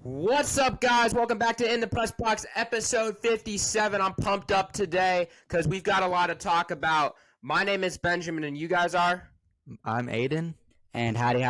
What's up, guys? Welcome back to In the Pressbox, episode 57. I'm pumped up today because we've got a lot to talk about. My name is Benjamin, and you guys are? I'm Aiden. And howdy,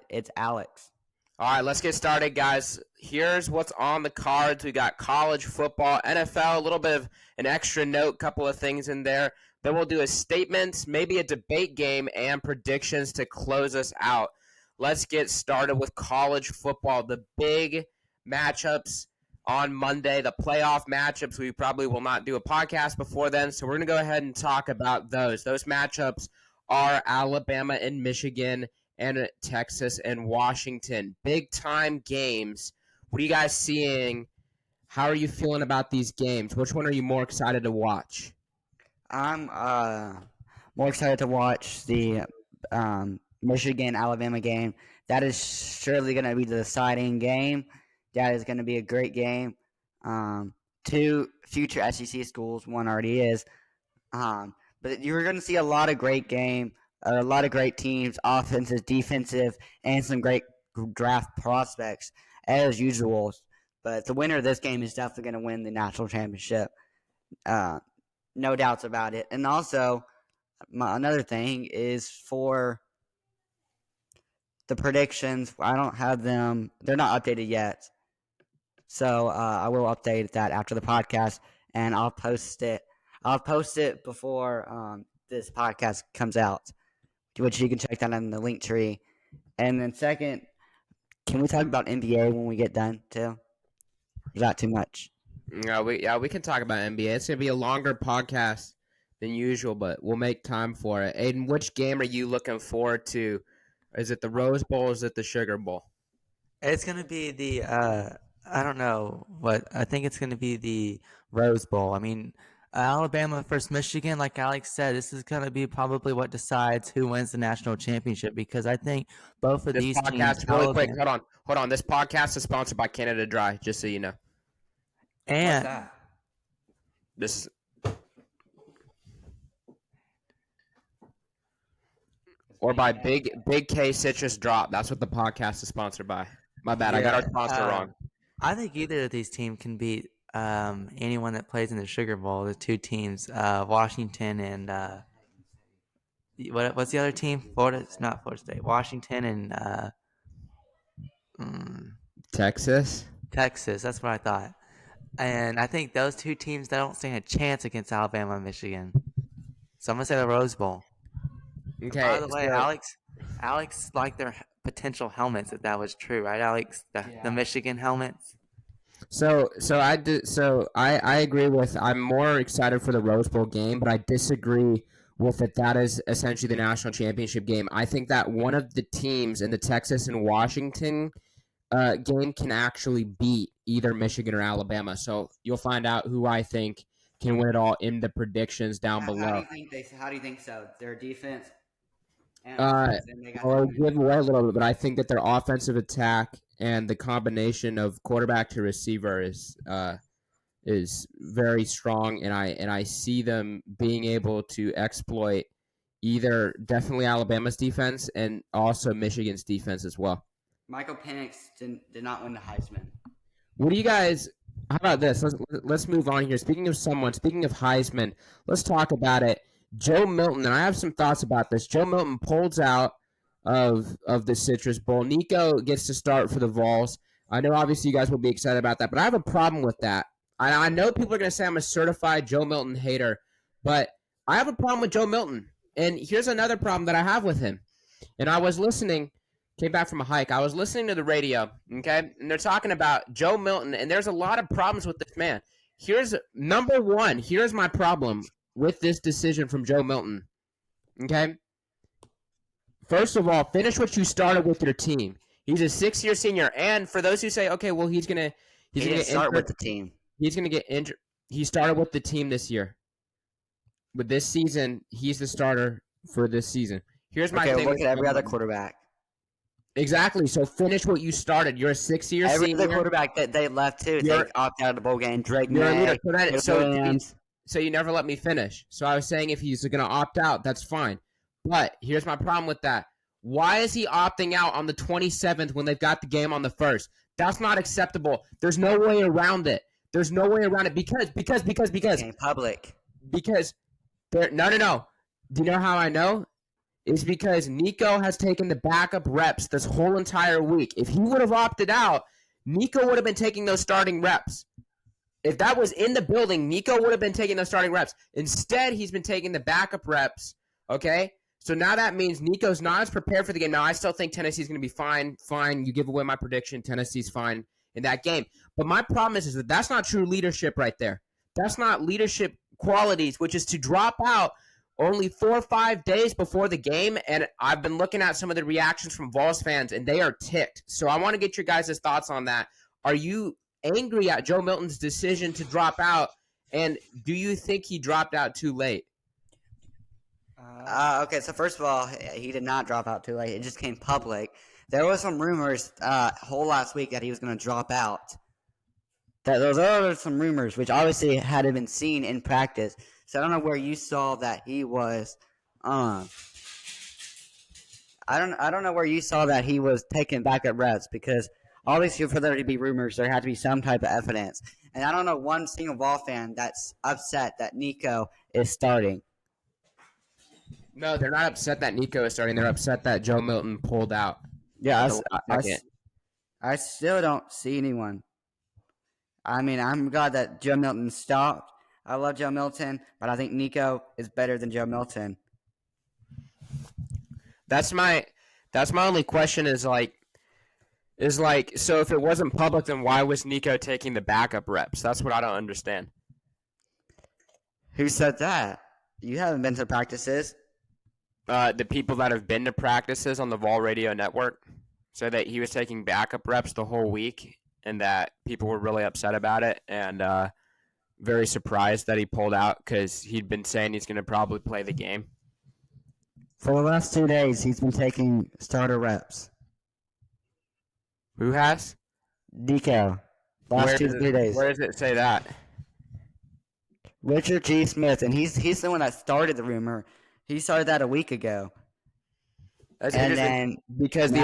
it's Alex. All right, let's get started, guys. Here's what's on the cards. We got college football, NFL, a little bit of an extra note, couple of things in there. Then we'll do a statement, maybe a debate game, and predictions to close us out. Let's get started with college football. The big matchups on Monday, the playoff matchups. We probably will not do a podcast before then, so we're going to go ahead and talk about those. Those matchups are Alabama and Michigan and Texas and Washington. Big-time games. What are you guys seeing? How are you feeling about these games? Which one are you more excited to watch? I'm more excited to watch the Michigan-Alabama game. That is surely going to be the deciding game. That is going to be a great game. Two future SEC schools, one already is. But you're going to see a lot of great a lot of great teams, offensive, defensive, and some great draft prospects as usual. But the winner of this game is definitely going to win the national championship. No doubts about it. And also, another thing is for the predictions. I don't have them. They're not updated yet. So I will update that after the podcast, and I'll post it. I'll post it before this podcast comes out, which you can check that on the link tree. And then second, can we talk about NBA when we get done too? Is that too much? We can talk about NBA. It's going to be a longer podcast than usual, but we'll make time for it. Aiden, which game are you looking forward to? Is it the Rose Bowl or is it the Sugar Bowl? It's going to be the, I don't know what, I think it's going to be the Rose Bowl. I mean, Alabama versus Michigan, like Alex said, this is going to be probably what decides who wins the national championship because I think both of these podcast, teams. really quick, hold on. This podcast is sponsored by Canada Dry, just so you know. And what's that? This or by Big K Citrus Drop. That's what the podcast is sponsored by. My bad, I got our sponsor wrong. I think either of these teams can beat anyone that plays in the Sugar Bowl. The two teams, Washington and what's the other team? Florida. It's not Florida State. Washington and Texas. Texas. That's what I thought. And I think those two teams they don't stand a chance against Alabama and Michigan. So I'm gonna say the Rose Bowl. Okay. By the way, Alex liked their potential helmets. If that was true, right, Alex? The Michigan helmets. So I agree with. I'm more excited for the Rose Bowl game, but I disagree with it. That is essentially the national championship game. I think that one of the teams in the Texas and Washington game can actually beat either Michigan or Alabama. So you'll find out who I think can win it all in the predictions down below. How do you think so? Their defense. Or give away a little bit, but I think that their offensive attack and the combination of quarterback to receiver is very strong, and I see them being able to exploit either definitely Alabama's defense and also Michigan's defense as well. Michael Penix did not win the Heisman. What do you guys? How about this? Let's move on here. Speaking of Heisman, let's talk about it. Joe Milton, and I have some thoughts about this. Joe Milton pulls out of the Citrus Bowl. Nico gets to start for the Vols. I know obviously you guys will be excited about that, but I have a problem with that. I know people are going to say I'm a certified Joe Milton hater, but I have a problem with Joe Milton. And here's another problem that I have with him. And I was listening, came back from a hike. I was listening to the radio, okay? And they're talking about Joe Milton, and there's a lot of problems with this man. Here's number one. Here's my problem with this decision from Joe Milton, okay? First of all, finish what you started with your team. He's a 6-year senior, and for those who say, okay, well, he's gonna start with the team. He's gonna get injured. He started with the team this year. But this season, he's the starter for this season. Here's my thing. Look at every other quarterback. Exactly. So finish what you started. You're a 6-year senior. Every other quarterback that they left too, they opted out of the bowl game. Drake May, So you never let me finish. So I was saying if he's going to opt out, that's fine. But here's my problem with that. Why is he opting out on the 27th when they've got the game on the 1st? That's not acceptable. There's no way around it. There's no way around it because In public. no. Do you know how I know? It's because Nico has taken the backup reps this whole entire week. If he would have opted out, Nico would have been taking those starting reps. If that was in the building, Nico would have been taking those starting reps. Instead, he's been taking the backup reps, okay? So now that means Nico's not as prepared for the game. Now, I still think Tennessee's going to be fine. Fine, you give away my prediction. Tennessee's fine in that game. But my problem is that that's not true leadership right there. That's not leadership qualities, which is to drop out only 4 or 5 days before the game. And I've been looking at some of the reactions from Vols fans, and they are ticked. So I want to get your guys' thoughts on that. Are you angry at Joe Milton's decision to drop out, and do you think he dropped out too late? Okay, so first of all, he did not drop out too late. It just came public. There was some rumors whole last week that he was going to drop out. Those are some rumors, which obviously hadn't been seen in practice. So I don't know where you saw that he was. I don't know where you saw that he was taking backup reps, because obviously for there to be rumors, there had to be some type of evidence. And I don't know one single Vol fan that's upset that Nico is starting. No, they're not upset that Nico is starting. They're upset that Joe Milton pulled out. Yeah, I still don't see anyone. I mean, I'm glad that Joe Milton stopped. I love Joe Milton, but I think Nico is better than Joe Milton. That's my only question is like, so if it wasn't public, then why was Nico taking the backup reps? That's what I don't understand. Who said that? You haven't been to practices. The people that have been to practices on the Vol Radio Network say that he was taking backup reps the whole week, and that people were really upset about it, and very surprised that he pulled out because he'd been saying he's going to probably play the game. For the last 2 days, he's been taking starter reps. Who has? Nico. Last 2 to 3 days. Where does it say that? Richard G. Smith, and he's the one that started the rumor. He started that a week ago. That's and then because the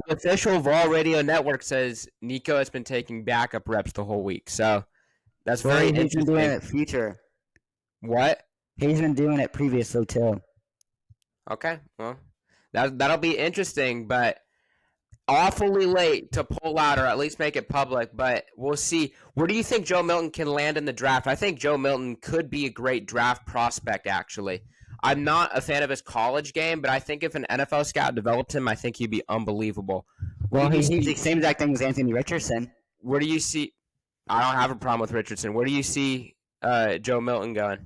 official Vol Radio Network says Nico has been taking backup reps the whole week. So that's very interesting. He's been doing it future. What? He's been doing it previously too. Okay, well, that'll be interesting, but awfully late to pull out or at least make it public. But we'll see. Where do you think Joe Milton can land in the draft? I think Joe Milton could be a great draft prospect, actually. I'm not a fan of his college game, but I think if an NFL scout developed him, I think he'd be unbelievable. Well, he's the same exact thing as Anthony Richardson. Where do you see – I don't have a problem with Richardson. Where do you see Joe Milton going?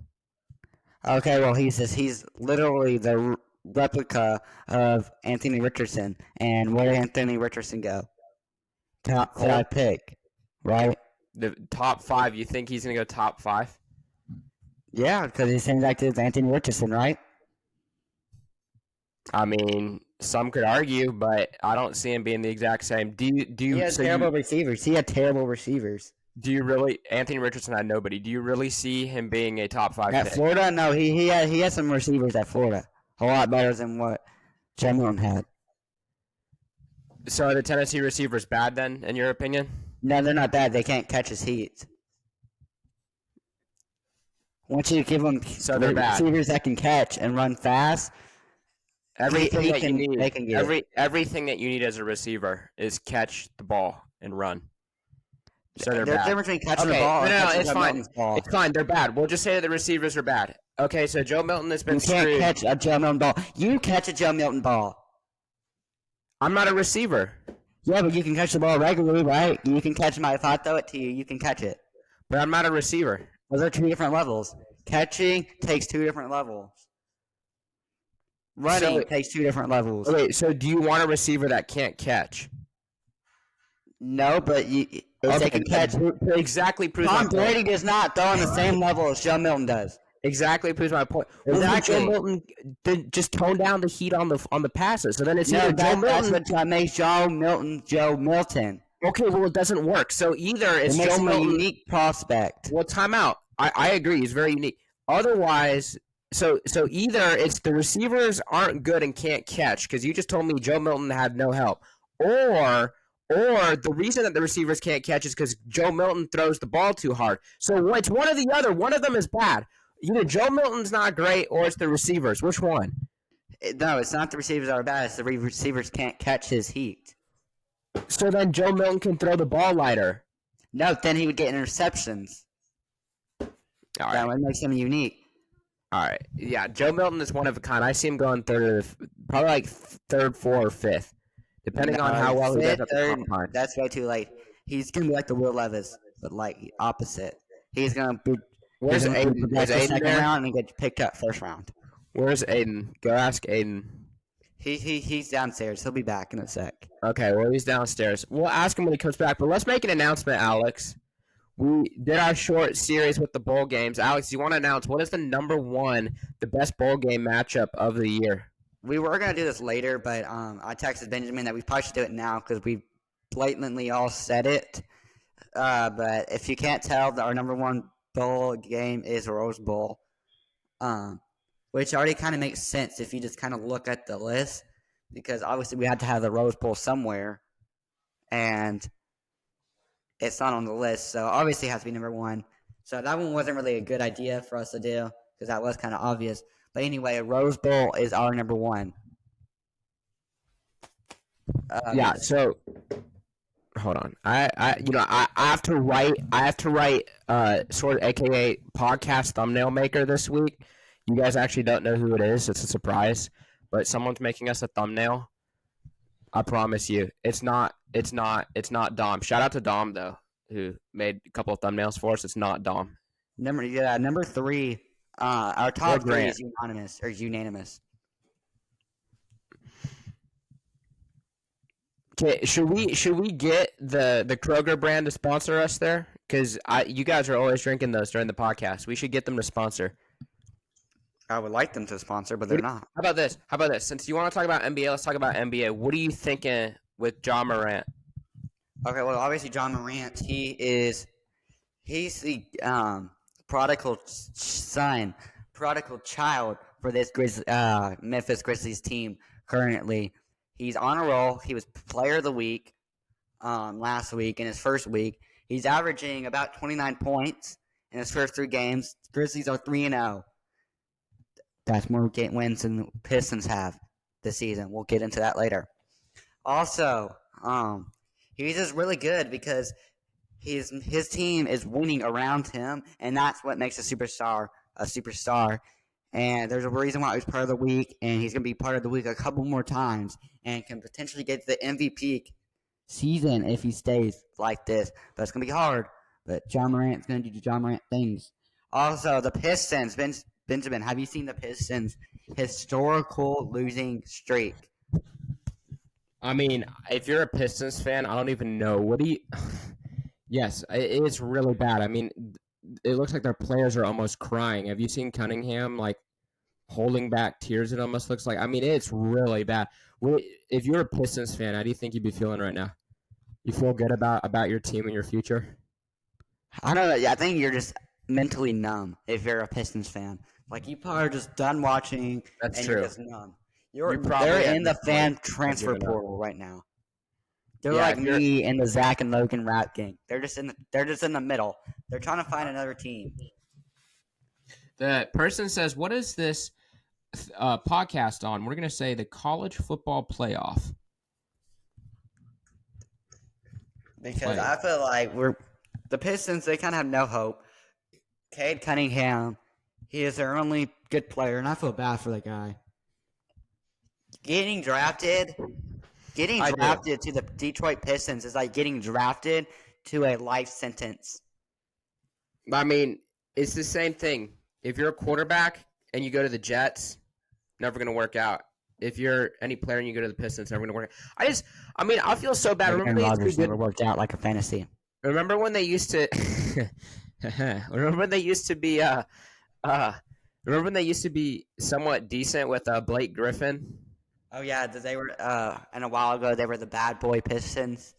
Okay, well, he's literally the replica of Anthony Richardson. And where did Anthony Richardson go? Top 5 pick, right? The top 5, you think he's going to go top 5? Yeah, because he's same exact as Anthony Richardson, right? I mean, some could argue, but I don't see him being the exact same. Do you? He has terrible receivers. He had terrible receivers. Do you really? Anthony Richardson had nobody. Do you really see him being a top 5 at pick? Florida? No, he had some receivers at Florida. A lot better than what Joe Milton had. So are the Tennessee receivers bad then, in your opinion? No, they're not bad. They can't catch his heat. Once you give them receivers that can catch and run fast, everything they that you need, they can get everything that you need as a receiver is catch the ball and run. So they're There's bad. a difference between catching the ball and catching it's Joe fine. Milton's ball. It's fine. They're bad. We'll just say that the receivers are bad. Okay, so Joe Milton has been You can't screwed. catch a Joe Milton ball. You catch a Joe Milton ball. I'm not a receiver. Yeah, but you can catch the ball regularly, right? You can catch it. If I throw it to you, you can catch it. But I'm not a receiver. Those are 2 different levels. Catching takes 2 different levels. Running takes 2 different levels. Wait, so do you want a receiver that can't catch? No, but if they can catch. Exactly proves Tom my point. Brady does not throw on the same level as Joe Milton does. Exactly proves my point. Exactly. Joe Milton just tone down the heat on the passes. So then it's No, either Joe that's Milton. what makes Joe Milton Joe Milton. Okay, well it doesn't work. So either it's It makes Joe him a Milton. unique prospect. Well, time out. I agree. He's very unique. Otherwise, so either it's the receivers aren't good and can't catch because you just told me Joe Milton had no help, or or the reason that the receivers can't catch is because Joe Milton throws the ball too hard. So it's one or the other. One of them is bad. Either Joe Milton's not great or it's the receivers. Which one? No, it's not the receivers that are bad. It's the receivers can't catch his heat. So then Joe Milton can throw the ball lighter. No, then he would get interceptions. All That right. what makes him unique. All right. Yeah, Joe Milton is one of a kind. I see him going probably like third, fourth, or fifth, depending on how well he does at the combine. That's way too late. He's gonna be like the Will Levis, but like opposite. He's gonna be. Where's Aiden? Is Aiden second there? round and get picked up first round. Where's Aiden? Go ask Aiden. He's downstairs. He'll be back in a sec. Okay, well, he's downstairs. We'll ask him when he comes back, but let's make an announcement, Alex. We did our short series with the bowl games. Alex, do you want to announce what is the the best bowl game matchup of the year? We were gonna do this later, but I texted Benjamin that we probably should do it now because we blatantly all said it. But if you can't tell, our number one bowl game is Rose Bowl, which already kind of makes sense if you just kind of look at the list, because obviously we had to have the Rose Bowl somewhere, and it's not on the list, so obviously it has to be number one. So that one wasn't really a good idea for us to do because that was kind of obvious. But anyway, Rose Bowl is our number one. Yeah. So hold on. I have to write. Sort of AKA podcast thumbnail maker this week. You guys actually don't know who it is. It's a surprise, but someone's making us a thumbnail. I promise you, it's not Dom. Shout out to Dom though, who made a couple of thumbnails for us. It's not Dom. Number three. Our top three is unanimous. Okay, should we get the Kroger brand to sponsor us there? Because you guys are always drinking those during the podcast. We should get them to sponsor. I would like them to sponsor, but they're not. How about this? Since you want to talk about NBA, let's talk about NBA. What are you thinking with Ja Morant? Okay, well, obviously John Morant, he's the prodigal child for this Memphis Grizzlies team currently. He's on a roll. He was player of the week last week in his first week. He's averaging about 29 points in his first 3 games. Grizzlies are 3-0. That's more wins than the Pistons have this season. We'll get into that later. Also, he's just really good because his team is winning around him, and that's what makes a superstar a superstar. And there's a reason why he's part of the week, and he's going to be part of the week a couple more times and can potentially get the MVP season if he stays like this. But it's going to be hard. But John Morant's going to do John Morant things. Also, the Pistons. Benjamin, have you seen the Pistons' historical losing streak? I mean, if you're a Pistons fan, I don't even know. What do you – yes, it's really bad. I mean, it looks like their players are almost crying. Have you seen Cunningham, like, holding back tears, it almost looks like? I mean, it's really bad. If you're a Pistons fan, how do you think you'd be feeling right now? You feel good about your team and your future? I don't know. I think you're just mentally numb if you're a Pistons fan. Like, you probably are just done watching. That's You're true. just numb. They're in the fan transfer portal right now. They're like me and the Zach and Logan rap gang. They're just in the middle. They're trying to find another team. The person says, "What is this podcast on?" We're gonna say the college football playoff. Because I feel like the Pistons. They kind of have no hope. Cade Cunningham, he is their only good player, and I feel bad for the guy. Getting drafted to the Detroit Pistons is like getting drafted to a life sentence. I mean, it's the same thing. If you're a quarterback and you go to the Jets, never going to work out. If you're any player and you go to the Pistons, never going to work out. I feel so bad. Aaron Rodgers never worked out like a fantasy. Remember when they used to be somewhat decent with Blake Griffin? Oh yeah, they were and a while ago they were the bad boy Pistons.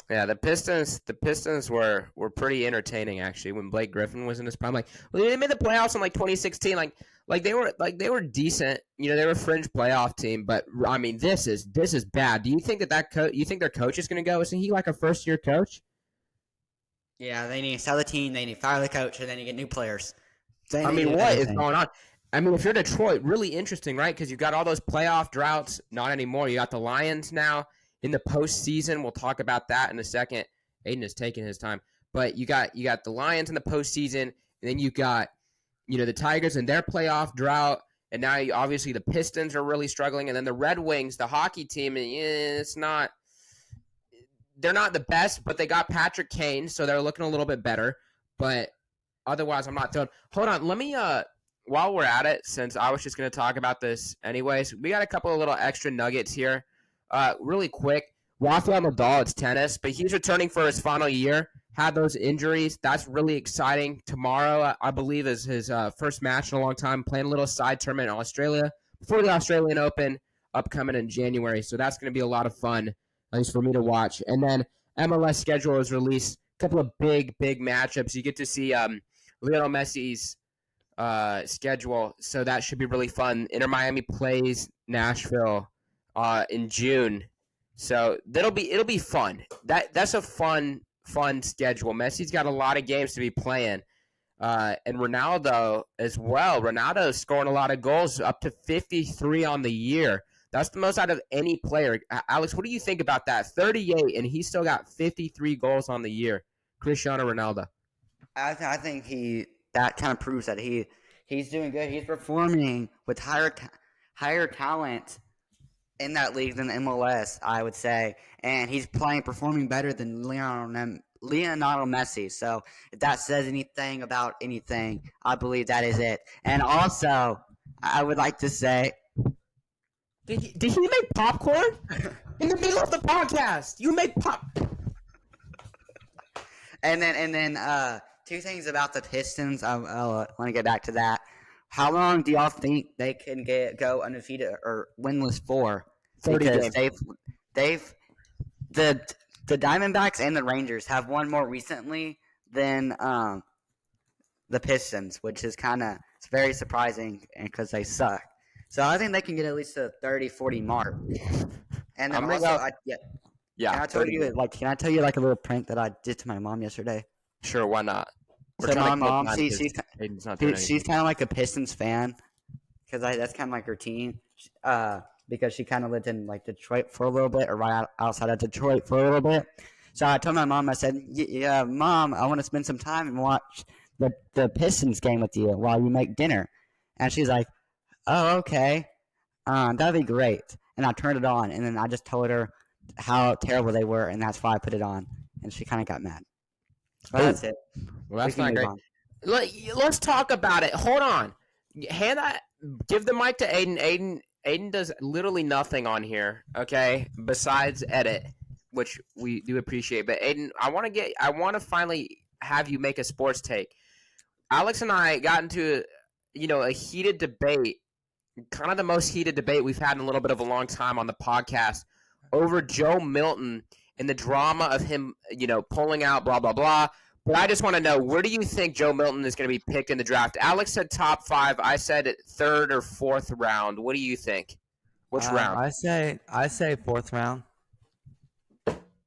Yeah, the Pistons were pretty entertaining actually when Blake Griffin was in his prime. Like, well, they made the playoffs in like 2016. they were decent. They were a fringe playoff team, but I mean, this is bad. Do you think you think their coach is going to go? Isn't he like a first year coach? Yeah, they need to sell the team. They need to fire the coach, and then you get new players. I mean, what is going on? I mean, if you're Detroit, really interesting, right? Because you've got all those playoff droughts. Not anymore. You got the Lions now in the postseason. We'll talk about that in a second. Aiden is taking his time, but you got the Lions in the postseason, and then you got the Tigers in their playoff drought, and now obviously the Pistons are really struggling, and then the Red Wings, the hockey team, they're not the best, but they got Patrick Kane, so they're looking a little bit better. But otherwise, I'm not thrilled. Hold on, let me while we're at it, since I was just going to talk about this anyways, we got a couple of little extra nuggets here. Really quick, Rafael Nadal, it's tennis, but he's returning for his final year. Had those injuries. That's really exciting. Tomorrow, I believe, is his first match in a long time, playing a little side tournament in Australia before the Australian Open upcoming in January. So that's going to be a lot of fun, at least for me to watch. And then MLS schedule is released. A couple of big matchups. You get to see Lionel Messi's schedule, so that should be really fun. Inter Miami plays Nashville in June, so it'll be fun. That's a fun schedule. Messi's got a lot of games to be playing, and Ronaldo as well. Ronaldo's scoring a lot of goals, up to 53 on the year. That's the most out of any player. Alex, what do you think about that? 38, and he's still got 53 goals on the year. Cristiano Ronaldo. I think that kind of proves that he's doing good. He's performing with higher talent in that league than MLS, I would say, and he's performing better than Leonardo Messi. So if that says anything about anything, I believe that is it. And also, I would like to say, did he make popcorn in the middle of the podcast? You make pop. And then two things about the Pistons. I want to get back to that. How long do y'all think they can go undefeated or winless for? 30 Because games. they've the Diamondbacks and the Rangers have won more recently than the Pistons, which is it's very surprising because they suck. So I think they can get at least a 30-40 mark. And then also, Can I tell you like a little prank that I did to my mom yesterday? Sure, why not? So my mom, she's kind of like a Pistons fan because that's kind of like her team. Because she kind of lived in like Detroit for a little bit, or right outside of Detroit for a little bit. So I told my mom, I said, "Yeah, Mom, I want to spend some time and watch the Pistons game with you while you make dinner." And she's like, "Oh, okay, that'd be great." And I turned it on, and then I just told her how terrible they were, and that's why I put it on. And she kind of got mad. So that's it. Well, that's not great. Let's talk about it. Hold on. Give the mic to Aiden. Aiden does literally nothing on here, okay, besides edit, which we do appreciate. But Aiden, I want to finally have you make a sports take. Alex and I got into, a heated debate, kind of the most heated debate we've had in a little bit of a long time on the podcast, over Joe Milton and the drama of him, pulling out, blah, blah, blah. But I just want to know, where do you think Joe Milton is going to be picked in the draft? Alex said top 5. I said 3rd or 4th round. What do you think? Which round? I say 4th round.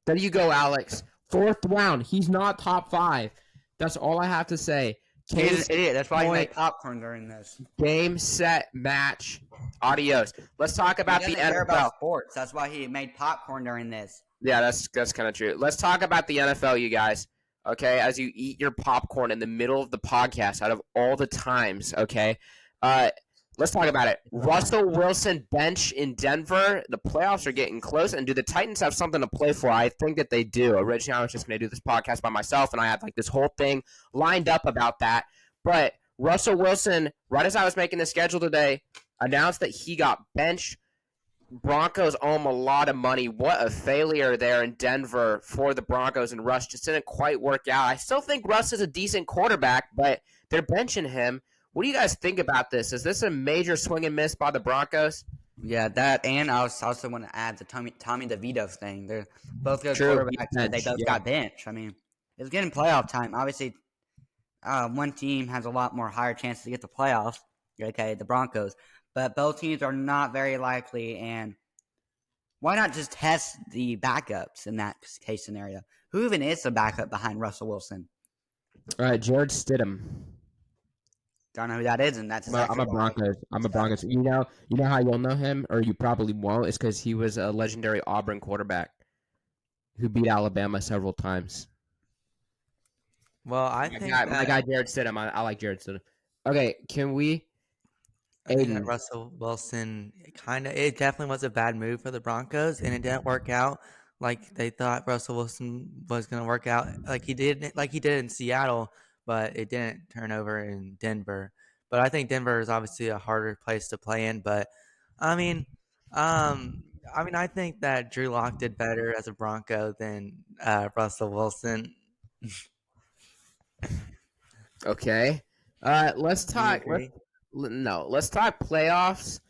There you go, Alex. 4th round. He's not top 5. That's all I have to say. He's an idiot. That's why he made popcorn during this. Game, set, match. Adios. Let's talk about the NFL. About sports. That's why he made popcorn during this. Yeah, that's kind of true. Let's talk about the NFL, you guys. Okay, as you eat your popcorn in the middle of the podcast out of all the times, okay? Let's talk about it. Russell Wilson bench in Denver. The playoffs are getting close, and do the Titans have something to play for? I think that they do. Originally, I was just going to do this podcast by myself, and I had this whole thing lined up about that. But Russell Wilson, right as I was making the schedule today, announced that he got benched. Broncos owe him a lot of money. What a failure there in Denver for the Broncos, and Russ just didn't quite work out. I still think Russ is a decent quarterback, but they're benching him. What do you guys think about this? Is this a major swing and miss by the Broncos? Yeah, that, and I also want to add the Tommy DeVito thing. They're both good quarterbacks, but they both got benched. I mean, it's getting playoff time. Obviously, one team has a lot more higher chance to get the playoffs, Okay, the Broncos. But both teams are not very likely, and why not just test the backups in that case scenario? Who even is the backup behind Russell Wilson? Jared Stidham. Don't know who that is, and that's exactly why. I'm a Broncos. You know how you'll know him, or you probably won't, is because he was a legendary Auburn quarterback who beat Alabama several times. Well, I think My that guy Jared Stidham. I like Jared Stidham. Okay, can we? I think that Aiden. Russell Wilson it definitely was a bad move for the Broncos, and it didn't work out like they thought Russell Wilson was going to work out like he did in Seattle, but it didn't turn over in Denver. But I think Denver is obviously a harder place to play in. But I mean, I think that Drew Lock did better as a Bronco than Russell Wilson. Okay. Let's Do you talk. agree? Let's talk playoffs.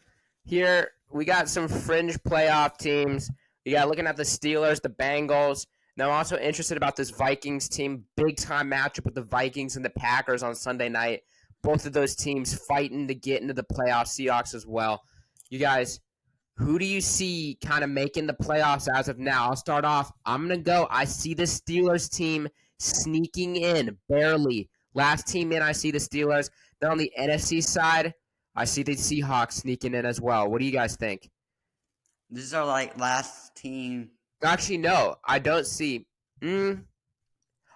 Here we got some fringe playoff teams. You got looking at the Steelers, the Bengals. Now I'm also interested about this Vikings team. Big time matchup with the Vikings and the Packers on Sunday night. Both of those teams fighting to get into the playoffs. Seahawks as well. You guys, who do you see kind of making the playoffs as of now? I'll start off. I'm going to go. I see the Steelers team sneaking in barely. Last team in, I see the Steelers. Then on the NFC side, I see the Seahawks sneaking in as well. What do you guys think? This is our last team. Actually, no. I don't see. No.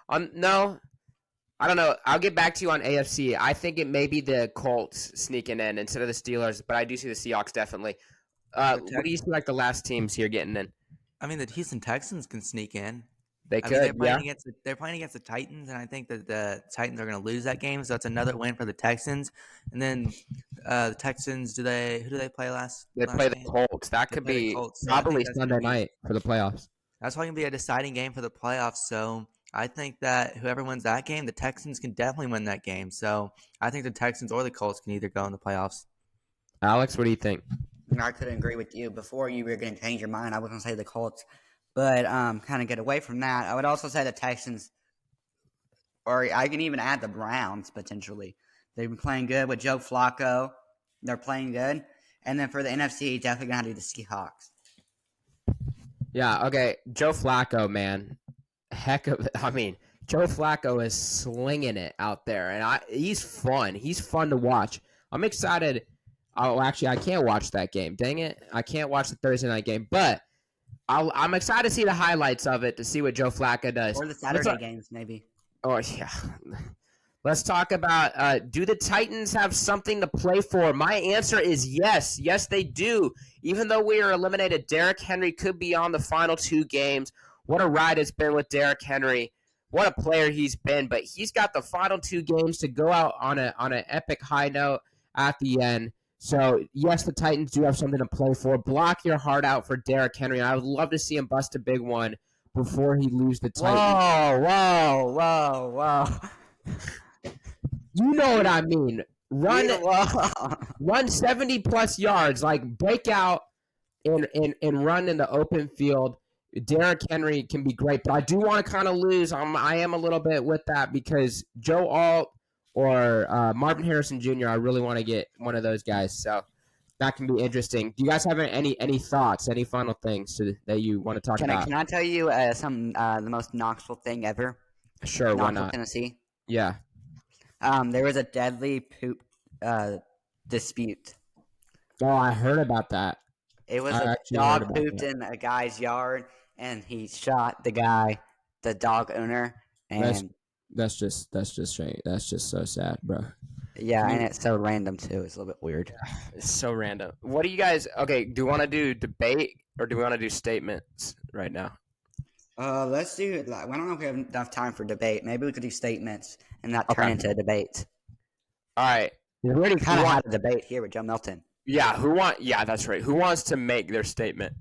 I don't know. I'll get back to you on AFC. I think it may be the Colts sneaking in instead of the Steelers, but I do see the Seahawks definitely. What do you see like the last teams here getting in? I mean, the Houston Texans can sneak in. They I mean, could, yeah. they're playing against the Titans, and I think that the Titans are going to lose that game. So that's another win for the Texans. And then the Texans, who do they play last? They play the game? Colts. That They could play the be Colts. So I think probably that's Sunday gonna be night for the playoffs. that's probably going to be a deciding game for the playoffs. So I think that whoever wins that game, the Texans can definitely win that game. So I think the Texans or the Colts can either go in the playoffs. Alex, what do you think? I couldn't agree with you. Before you were going to change your mind, I was going to say the Colts. But kind of get away from that. I would also say the Texans, or I can even add the Browns potentially. They've been playing good with Joe Flacco. They're playing good. And then for the NFC, definitely going to do the Seahawks. Yeah, okay. Joe Flacco, man. Joe Flacco is slinging it out there, and he's fun. He's fun to watch. I'm excited. Oh, actually, I can't watch that game. Dang it. I can't watch the Thursday night game, but I'm excited to see the highlights of it to see what Joe Flacco does. Or the Saturday games, maybe. Oh, yeah. Let's talk about do the Titans have something to play for? My answer is yes. Yes, they do. Even though we are eliminated, Derrick Henry could be on the final two games. What a ride it's been with Derrick Henry. What a player he's been. But he's got the final two games to go out on an epic high note at the end. So, yes, the Titans do have something to play for. Block your heart out for Derrick Henry. I would love to see him bust a big one before he loses the Titans. Whoa. You know what I mean. Run 70-plus yards, like break out and run in the open field. Derrick Henry can be great, but I do want to kind of lose. I am a little bit with that because Joe Alt or Marvin Harrison Jr., I really want to get one of those guys. So that can be interesting. Do you guys have any thoughts, any final things that you want to talk about? Can I tell you the most Knoxville thing ever? Sure, why not? Tennessee. Yeah. There was a deadly poop dispute. Oh, I heard about that. It was a dog pooped in a guy's yard, and he shot the guy, the dog owner, and that's just strange. That's just so sad, bro. Yeah, and it's so random too. It's a little bit weird. It's so random. What do you guys? Okay, do you want to do debate or do we want to do statements right now? Let's do it. I don't know if we have enough time for debate. Maybe we could do statements and not turn into a debate. All right. We already kind of had a debate here with Joe Milton. Yeah, yeah, that's right. Who wants to make their statement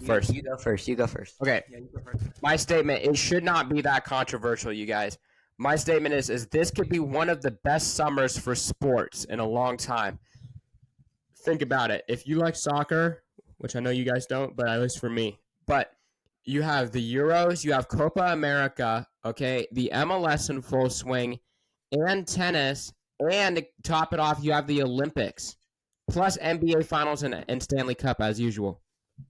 first? You go first. You go first. Okay. Yeah, you go first. My statement, it should not be that controversial, you guys. My statement is this could be one of the best summers for sports in a long time. Think about it. If you like soccer, which I know you guys don't, but at least for me, but you have the Euros, you have Copa America, okay, the MLS in full swing, and tennis, And to top it off, you have the Olympics, plus NBA Finals and Stanley Cup as usual.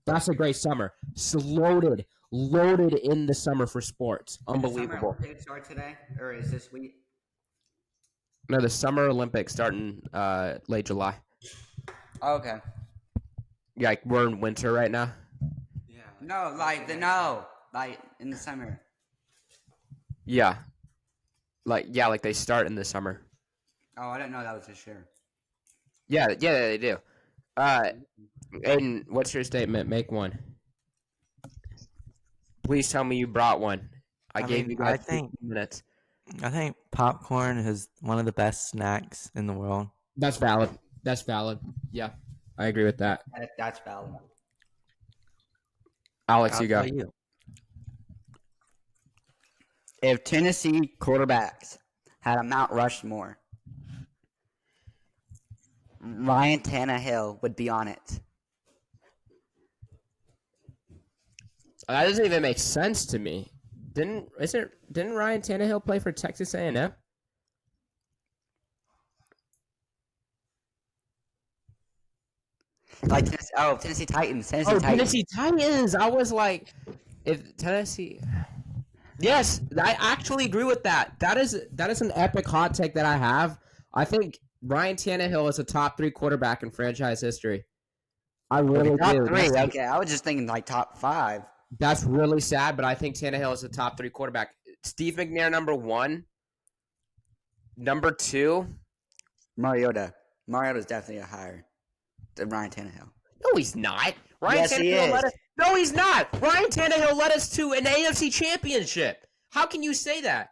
That's a great summer. It's loaded in the summer for sports. Unbelievable. Did the Summer Olympics start today, or is this week? No, the Summer Olympics starting late July. Oh, okay. Yeah, like we're in winter right now. Yeah. No, like in the summer. Yeah. Like they start in the summer. Oh, I didn't know that was for sure. Yeah, they do. Aiden, what's your statement? Make one. Please tell me you brought one. I gave you guys 15 minutes. I think popcorn is one of the best snacks in the world. That's valid. Yeah, I agree with that. That's valid. Alex, you go. You. If Tennessee quarterbacks had a Mount Rushmore, Ryan Tannehill would be on it. That doesn't even make sense to me. Didn't Ryan Tannehill play for Texas A&M? Like Tennessee Titans. Tennessee Titans. I was like, if Tennessee. Yes, I actually agree with that. That is an epic hot take that I have. I think Ryan Tannehill is a top 3 quarterback in franchise history. I really top do. 3. Okay, I was just thinking like top 5. That's really sad, but I think Tannehill is a top 3 quarterback. Steve McNair, number 1. Number 2. Mariota. Mariota's definitely a higher than Ryan Tannehill. No, he's not. Ryan Yes, Tannehill he is. No, he's not. Ryan Tannehill led us to an AFC championship. How can you say that?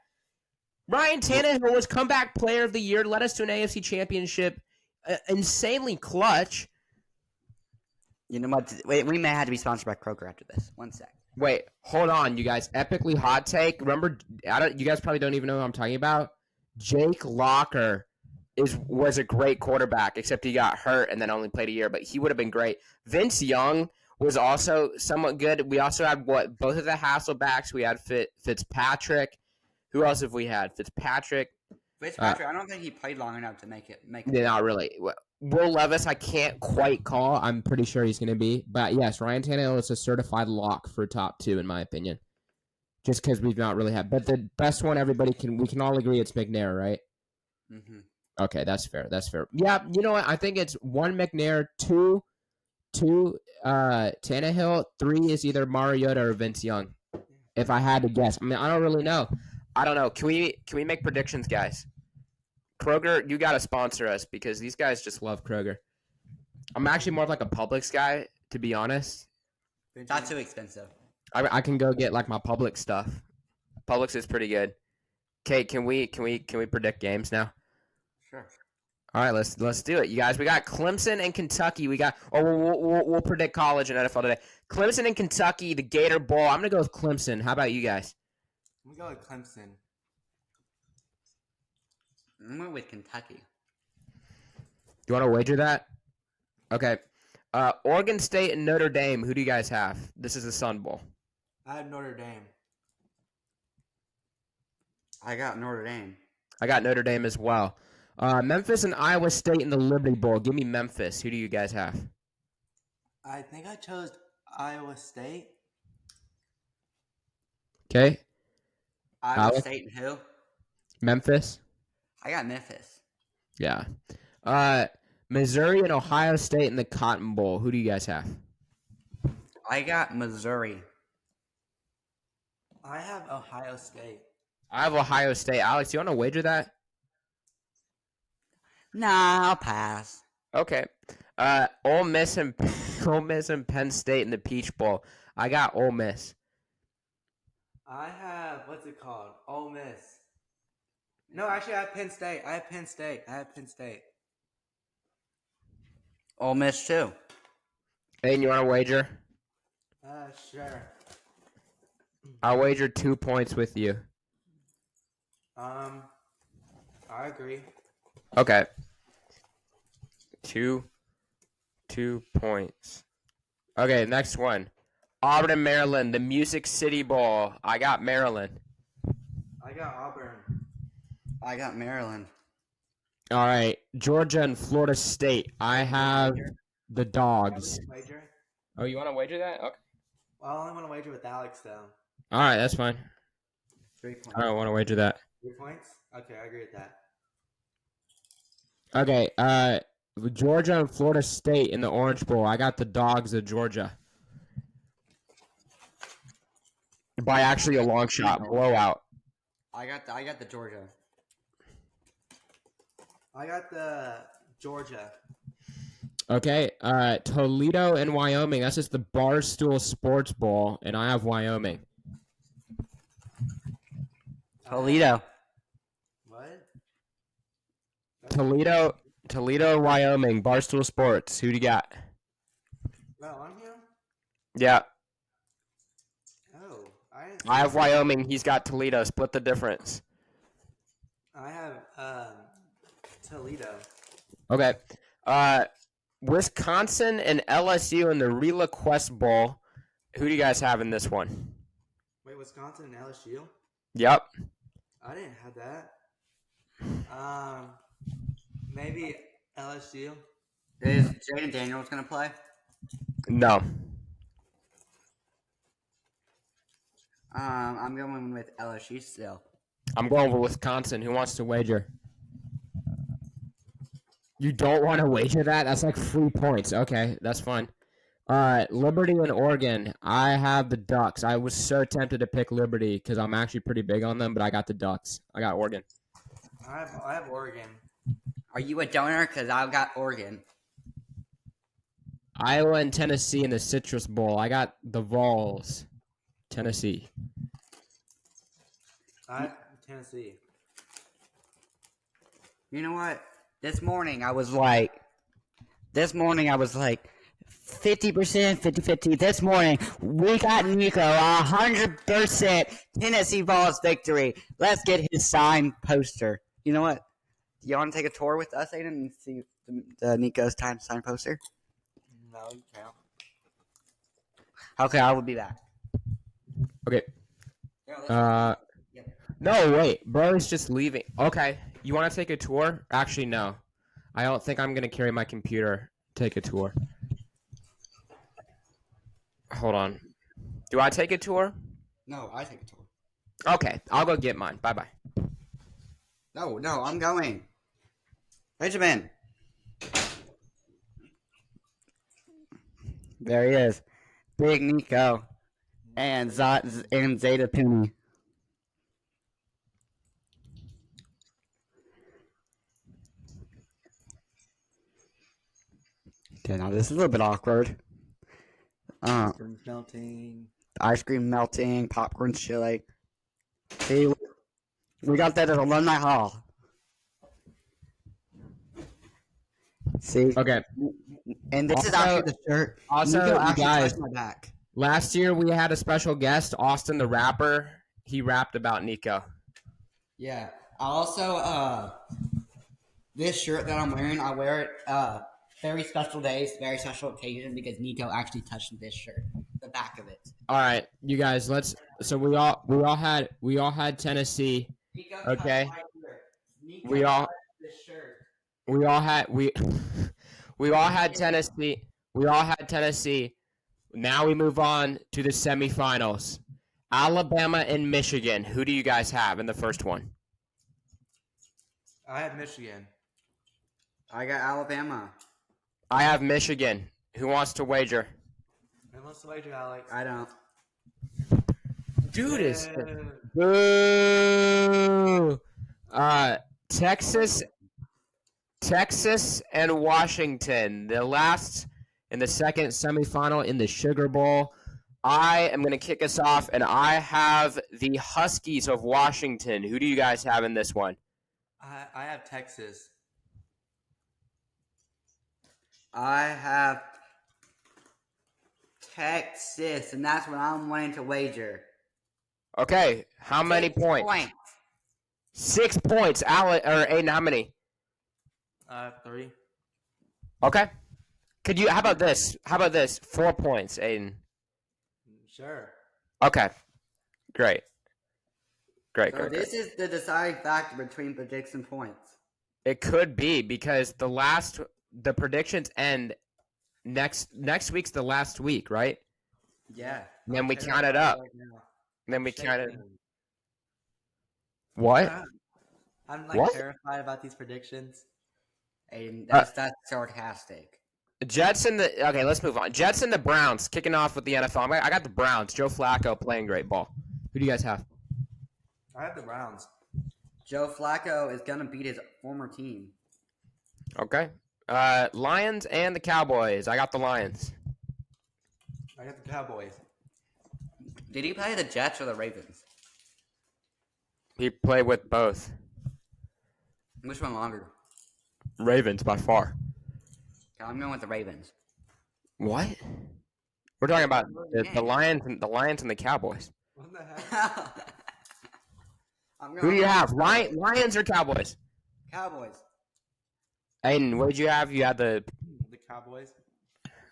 Ryan Tannehill was comeback player of the year, led us to an AFC championship, insanely clutch. You know what? Wait, we may have to be sponsored by Kroger after this. 1 sec. Wait, hold on, you guys. Epically hot take. Remember, you guys probably don't even know who I'm talking about. Jake Locker was a great quarterback, except he got hurt and then only played a year, but he would have been great. Vince Young was also somewhat good. We also had both of the Hasselbacks. We had Fitzpatrick. Who else have we had? Fitzpatrick. Fitzpatrick, I don't think he played long enough to make it. Yeah, not really. Will Levis, I can't quite call. I'm pretty sure he's going to be. But yes, Ryan Tannehill is a certified lock for top 2, in my opinion. Just because we've not really had. But the best one, we can all agree it's McNair, right? Mm-hmm. Okay, that's fair. Yeah, you know what? I think it's 1 McNair, 2 Tannehill, 3 is either Mariota or Vince Young. If I had to guess. I mean, I don't really know. I don't know. Can we make predictions, guys? Kroger, you got to sponsor us because these guys just love Kroger. I'm actually more of like a Publix guy, to be honest. Not too expensive. I can go get like my Publix stuff. Publix is pretty good. Okay, can we predict games now? Sure. All right, let's do it, you guys. We got Clemson and Kentucky. We'll predict college and NFL today. Clemson and Kentucky, the Gator Bowl. I'm gonna go with Clemson. How about you guys? I'm going with Clemson. I'm going with Kentucky. You want to wager that? Okay. Oregon State and Notre Dame. Who do you guys have? This is the Sun Bowl. I have Notre Dame. I got Notre Dame. I got Notre Dame as well. Memphis and Iowa State in the Liberty Bowl. Give me Memphis. Who do you guys have? I think I chose Iowa State. Okay. Iowa State and who? Memphis. I got Memphis. Yeah. Missouri and Ohio State in the Cotton Bowl. Who do you guys have? I got Missouri. I have Ohio State. I have Ohio State. Alex, you want to wager that? Nah, I'll pass. Okay. Ole Miss and Penn State in the Peach Bowl. I got Ole Miss. I have, what's it called? Ole Miss. No, actually, I have Penn State. Ole Miss too. Aiden, you want to wager? Sure. I'll wager 2 points with you. I agree. Okay. Two points. Okay, next one. Auburn and Maryland, the Music City Bowl. I got Maryland. I got Auburn. I got Maryland. All right, Georgia and Florida State. I have the dogs. Wager? Oh, you want to wager that? Okay. Well, I only want to wager with Alex though. All right, that's fine. 3 points. I don't want to wager that. 3 points? Okay, I agree with that. Okay, Georgia and Florida State in the Orange Bowl. I got the dogs of Georgia. By actually a long shot, blowout. I got the Georgia. I got the Georgia. Okay, Toledo and Wyoming. That's just the Barstool Sports Bowl, and I have Wyoming. Toledo. What? Toledo, Wyoming. Barstool Sports. Who do you got? No, on here? Yeah, Oh, I have Wyoming. He's got Toledo. Split the difference. I have Toledo. Okay, Wisconsin and LSU in the ReLaQuest Bowl. Who do you guys have in this one? Wait, Wisconsin and LSU? Yep. I didn't have that. Maybe LSU. Is Jaden Daniels gonna play? No. I'm going with LSU still. I'm going with Wisconsin. Who wants to wager? You don't want to wager that? That's like 3 points. Okay, that's fine. Liberty and Oregon. I have the Ducks. I was so tempted to pick Liberty because I'm actually pretty big on them, but I got the Ducks. I got Oregon. I have Oregon. Are you a donor? Because I've got Oregon. Iowa and Tennessee in the Citrus Bowl. I got the Vols. Tennessee. I have Tennessee. You know what? This morning I was like 50%, 50-50. This morning we got Nico 100% Tennessee Vols victory. Let's get his signed poster. You know what? Do you want to take a tour with us, Aiden, and see Nico's signed poster? No, you can't. Okay, I will be back. Okay. Yeah. No, wait. Bro's just leaving. Okay. You want to take a tour? Actually, no. I don't think I'm going to carry my computer. Take a tour. Hold on. Do I take a tour? No, I take a tour. Okay. I'll go get mine. Bye-bye. No, I'm going. Benjamin. There he is. Big Nico. And Zeta Pooney. Okay, now this is a little bit awkward. Melting. Ice cream melting, popcorn chilling. See, we got that at Alumni Hall. See? Okay. And this is Also- actually the shirt. Also, Nico you actually guys, touched my back. last year we had a special guest, Austin the rapper. He rapped about Nico. Yeah. I also, this shirt that I'm wearing, I wear it very special days, very special occasion because Nico actually touched this shirt, the back of it. All right, you guys, let's. So we all had Tennessee. Nico Okay. touched my shirt. Nico We all- touched this shirt. We all had we all had Tennessee. We all had Tennessee. Now we move on to the semifinals. Alabama and Michigan. Who do you guys have in the first one? I have Michigan. I got Alabama. I have Michigan. Who wants to wager? And what's the wager, Alex? I don't. Dude is Uh, boo. Texas and Washington. The last in the second semifinal in the Sugar Bowl. I am going to kick us off, and I have the Huskies of Washington. Who do you guys have in this one? I have Texas. I have Texas, and that's what I'm wanting to wager. Okay, how many 6 points? 6 points. Aiden, how many? I have 3. Okay. How about this? 4 points, Aiden. Sure. Okay. Great. So this is the deciding factor between prediction points. It could be because the predictions end next week's the last week, right? Yeah. And then we count it up. Right now. And then we count it. Shaking. What? I'm What? terrified about these predictions. Aiden, that's sarcastic. Jets and the okay, let's move on. Jets and the Browns kicking off with the NFL. I got the Browns. Joe Flacco playing great ball. Who do you guys have? I have the Browns. Joe Flacco is gonna beat his former team. Okay. Lions and the Cowboys. I got the Lions. I got the Cowboys. Did he play the Jets or the Ravens? He played with both. Which one longer? Ravens by far. Okay, I'm going with the Ravens. What? We're talking about the Lions and the Cowboys. What the heck? Who do you have? Lions or Cowboys? Cowboys. Aiden, what did you have? You had the Cowboys.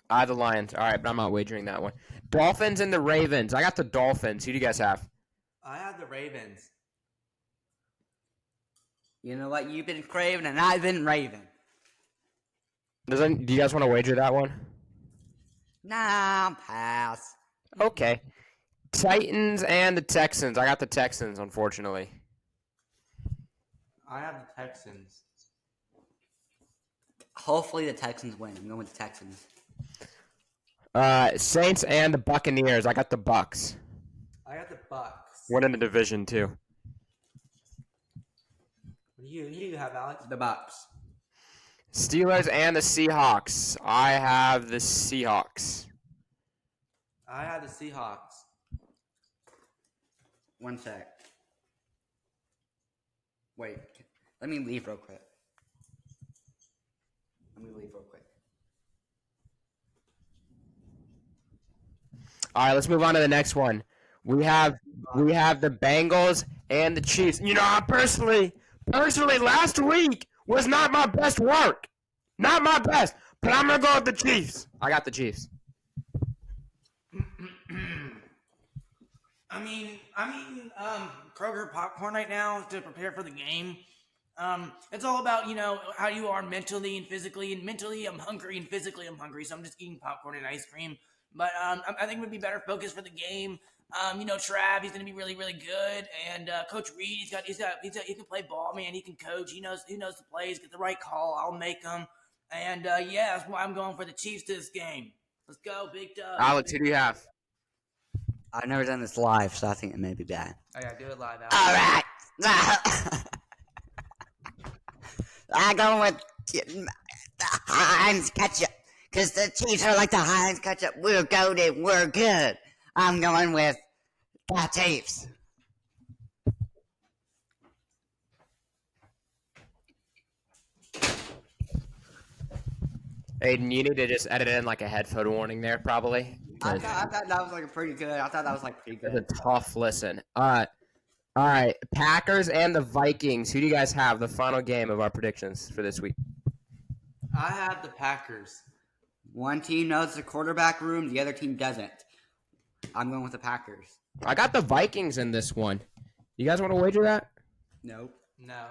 I had the Lions. All right, but I'm not wagering that one. Dolphins and the Ravens. I got the Dolphins. Who do you guys have? I have the Ravens. You know what? You've been craving and I've been raving. Do you guys want to wager that one? Nah, pass. Okay. Titans and the Texans. I got the Texans, unfortunately. I have the Texans. Hopefully the Texans win. I'm going with the Texans. Saints and the Buccaneers. I got the Bucks. I got the Bucks. Winning the division too. Who do you have, Alex? The Bucks. Steelers and the Seahawks. I have the Seahawks. I have the Seahawks. One sec. Wait. Let me leave real quick. All right, let's move on to the next one. We have the Bengals and the Chiefs. You know, personally, last week was not my best work. Not my best. But I'm gonna go with the Chiefs. I got the Chiefs. I mean, Kroger popcorn right now to prepare for the game. It's all about, how you are mentally and physically. And mentally, I'm hungry, and physically, I'm hungry. So I'm just eating popcorn and ice cream. But I think it would be better focused for the game. Trav, he's going to be really, really good. And Coach Reed, he can play ball, man. He can coach. He knows the plays. Get the right call. I'll make them. And that's why I'm going for the Chiefs this game. Let's go, Big Dub. Alex, who do you have? I've never done this live, so I think it may be bad. Oh yeah, do it live, Alex. All right. I go with the Heinz ketchup because the Chiefs are like the Heinz ketchup. We're goated. We're good. I'm going with the Chiefs. Aiden, you need to just edit in like a headphone warning there, probably. I thought that was pretty good. It's a tough listen. All right. Packers and the Vikings. Who do you guys have? The final game of our predictions for this week. I have the Packers. One team knows the quarterback room, the other team doesn't. I'm going with the Packers. I got the Vikings in this one. You guys want to wager that? Nope. No.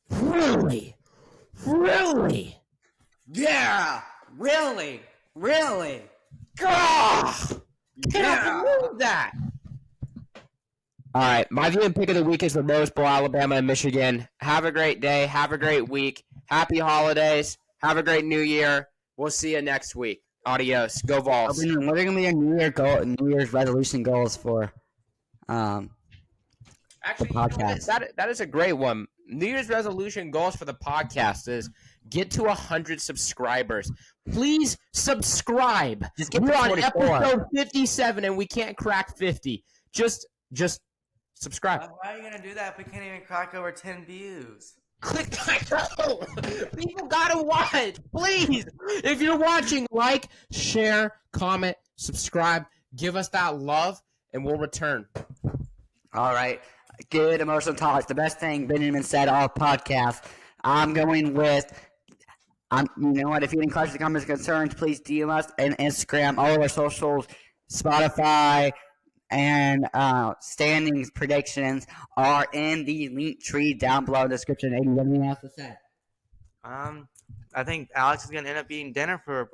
Really? Really? Yeah! Really? God! Can't believe that! All right, my viewing pick of the week is the Rose Bowl, Alabama and Michigan. Have a great day. Have a great week. Happy holidays. Have a great New Year. We'll see you next week. Adios. Go Vols. What are going to be your New Year's resolution goals for Actually, the podcast? That is a great one. New Year's resolution goals for the podcast is get to 100 subscribers. Please subscribe. We're on episode 57 and we can't crack 50. Just subscribe. Why are you gonna do that if we can't even crack over 10 views? Click People gotta watch. Please. If you're watching, like, share, comment, subscribe. Give us that love, and we'll return. All right. Good emotional talk. The best thing Benjamin said all podcast. I'm going with, you know what? If you have any questions, comments, concerns, please DM us on Instagram, all of our socials, Spotify, and standings predictions are in the link tree down below in the description. Aiden, you have anything else to say? I think Alex is gonna end up eating dinner for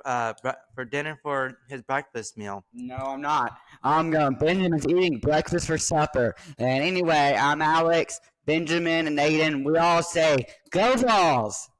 dinner for his breakfast meal. No, I'm not. I'm going. Benjamin's eating breakfast for supper. And anyway, I'm Alex, Benjamin, and Aiden. We all say, go Vols!